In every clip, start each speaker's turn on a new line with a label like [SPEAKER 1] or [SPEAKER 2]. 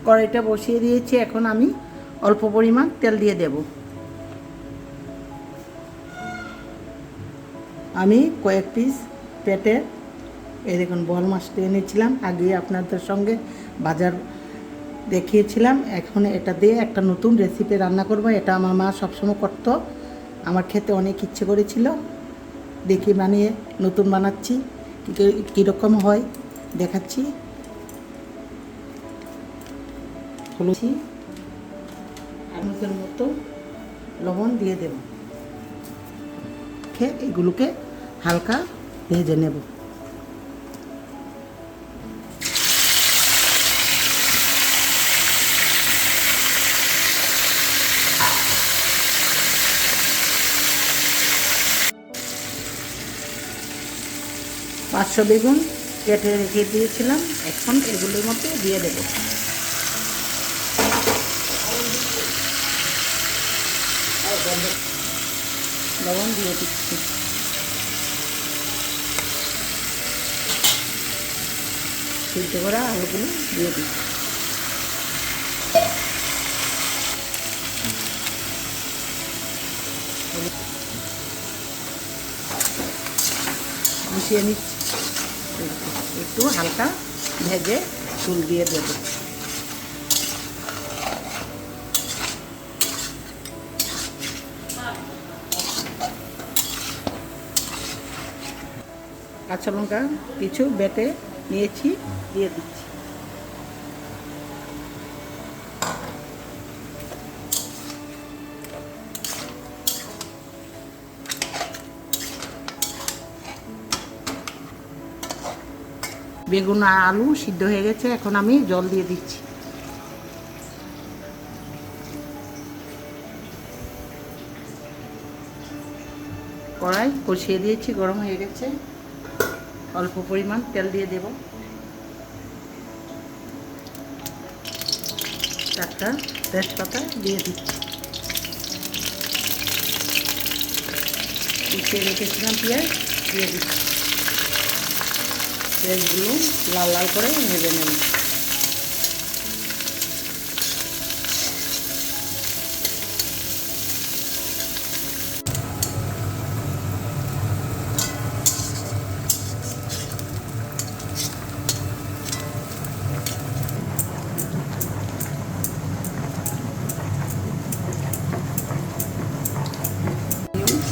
[SPEAKER 1] কড়াইটা বসিয়ে দিয়েছি, এখন আমি অল্প পরিমাণ তেল দিয়ে দেব। আমি কয়েক পিস পেটে এই দেখুন বোয়াল মাছটা এনেছিলাম, আগে আপনাদের সঙ্গে বাজার দেখিয়েছিলাম। এখন এটা দিয়ে একটা নতুন রেসিপি রান্না করব। এটা আমার মা সবসময় করতো, আমার খেতে অনেক ইচ্ছে করেছিল, দেখি বানিয়ে নতুন বানাচ্ছি, কীরকম হয় দেখাচ্ছি। হলুদ চামচের মতো লবণ দিয়ে দেব, এগুলোকে হালকা ভেজে নেব। পাঁচশো বেগুন কেটে রেখে দিয়েছিলাম, এখন এগুলোর মধ্যে দিয়ে দেব। লবণ দিয়ে দিচ্ছি, সিদ্ধ করা আলুগুলো দিয়ে দিচ্ছি। মিশিয়ে নিচ্ছি, একটু হালকা ভেজে চুল দিয়ে দেব। কাঁচা লঙ্কা কিছু বেটে নিয়েছি, দিয়ে দিচ্ছি। বেগুন আর আলু সিদ্ধ হয়ে গেছে, এখন আমি জল দিয়ে দিচ্ছি। কড়াই কষিয়ে দিয়েছি, গরম হয়ে গেছে, অল্প পরিমাণ তেল দিয়ে দেব। চারটা তেজপাতা দিয়ে দিচ্ছি। কুচিয়ে রেখেছিলাম পেঁয়াজ দিয়ে দিচ্ছি। পেঁয়াজগুলো লাল লাল করে ভেজে নেব।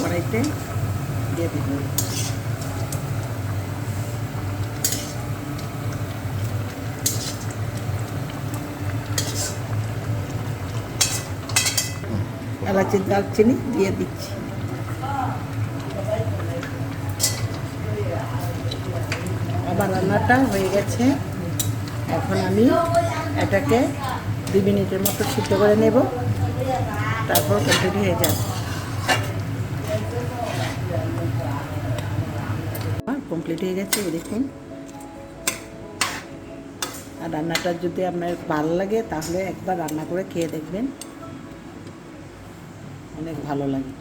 [SPEAKER 1] কড়াইতে দিয়ে দিব। এলাচি দারচিনি দিয়ে দিচ্ছি। আবার রান্নাটা হয়ে গেছে, এখন আমি এটাকে 2 মিনিটের মতো সিদ্ধ করে নেব, তারপর কমপ্লিট হয়ে যাবে। কমপ্লিট হয়ে গেছে, দেখুন। আর রান্নাটা যদি আপনার ভালো লাগে তাহলে একবার রান্না করে খেয়ে দেখবেন, অনেক ভালো লাগে।